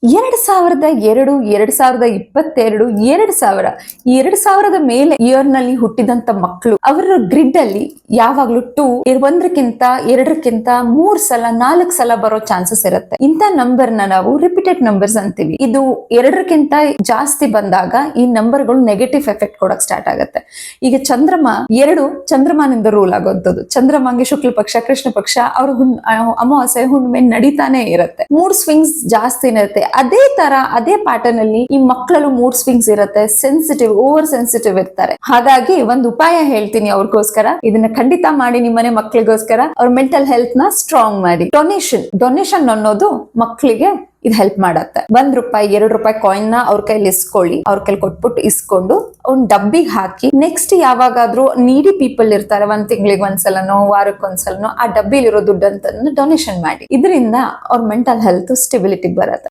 2002, 2022, 2000 2000 ಮೇಲೆ ಇಯರ್ ನಲ್ಲಿ ಹುಟ್ಟಿದಂತ ಮಕ್ಕಳು ಅವರ ಗ್ರಿಡ್ ಅಲ್ಲಿ ಯಾವಾಗ್ಲೂ 1ಕ್ಕಿಂತ 2ಕ್ಕಿಂತ 3 ಸಲ 4 ಸಲ ಬರೋ ಚಾನ್ಸಸ್ ಇರುತ್ತೆ. ಇಂಥ ನಂಬರ್ ನಾವು ರಿಪೀಟೆಡ್ ನಂಬರ್ಸ್ ಅಂತೀವಿ. ಇದು 2ಕ್ಕಿಂತ ಜಾಸ್ತಿ ಬಂದಾಗ ಈ ನಂಬರ್ಗಳು ನೆಗೆಟಿವ್ ಎಫೆಕ್ಟ್ ಕೊಡಕ್ ಸ್ಟಾರ್ಟ್ ಆಗುತ್ತೆ. ಈಗ ಚಂದ್ರಮಾನಿಂದ ರೂಲ್ ಆಗೋಂಥದ್ದು. ಚಂದ್ರಮಾಂಗೆ ಶುಕ್ಲ ಪಕ್ಷ, ಕೃಷ್ಣ ಪಕ್ಷ, ಅವ್ರ ಅಮಾವಾಸ್ಯೆ ಹುಣ್ಣಿಮೆ ನಡೀತಾನೆ ಇರುತ್ತೆ. ಮೂಡ್ ಸ್ವಿಂಗ್ಸ್ ಜಾಸ್ತಿನೇ ಇರುತ್ತೆ. ಅದೇ ತರ ಅದೇ ಪ್ಯಾಟರ್ನ್ ಅಲ್ಲಿ ಈ ಮಕ್ಕಳಲ್ಲೂ ಮೂಡ್ ಸ್ವಿಂಗ್ಸ್ ಇರುತ್ತೆ. ಸೆನ್ಸಿಟಿವ್, ಓವರ್ ಸೆನ್ಸಿಟಿವ್ ಇರ್ತಾರೆ. ಹಾಗಾಗಿ ಒಂದು ಉಪಾಯ ಹೇಳ್ತೀನಿ ಅವ್ರಿಗೋಸ್ಕರ. ಇದನ್ನ ಖಂಡಿತ ಮಾಡಿ ನಿಮ್ಮನೆ ಮಕ್ಕಳಿಗೋಸ್ಕರ. ಅವ್ರ ಮೆಂಟಲ್ ಹೆಲ್ತ್ ನ ಸ್ಟ್ರಾಂಗ್ ಮಾಡಿ. ಡೊನೇಷನ್ ಅನ್ನೋದು ಮಕ್ಕಳಿಗೆ ಇದು ಹೆಲ್ಪ್ ಮಾಡತ್ತೆ. ₹1, ₹2 ಕಾಯಿನ್ ನ ಅವ್ರ ಕೈಲಿ ಇಸ್ಕೊಳ್ಳಿ. ಅವ್ರ ಕೈಲಿ ಕೊಟ್ಬಿಟ್ಟು ಇಸ್ಕೊಂಡು ಅವ್ನ್ ಡಬ್ಬಿಗೆ ಹಾಕಿ ನೆಕ್ಸ್ಟ್ ಯಾವಾಗಾದ್ರೂ ನೀಡಿ ಪೀಪಲ್ ಇರ್ತಾರೆ, 1 ತಿಂಗಳಿಗೆ ಒಂದ್ಸಲನೋ ವಾರಕ್ಕೊಂದ್ಸಲನೋ ಆ ಡಬ್ಬಿಲಿರೋ ದುಡ್ಡಂತ ಡೊನೇಷನ್ ಮಾಡಿ. ಇದರಿಂದ ಅವ್ರ ಮೆಂಟಲ್ ಹೆಲ್ತ್ ಸ್ಟೆಬಿಲಿಟಿ ಬರುತ್ತೆ.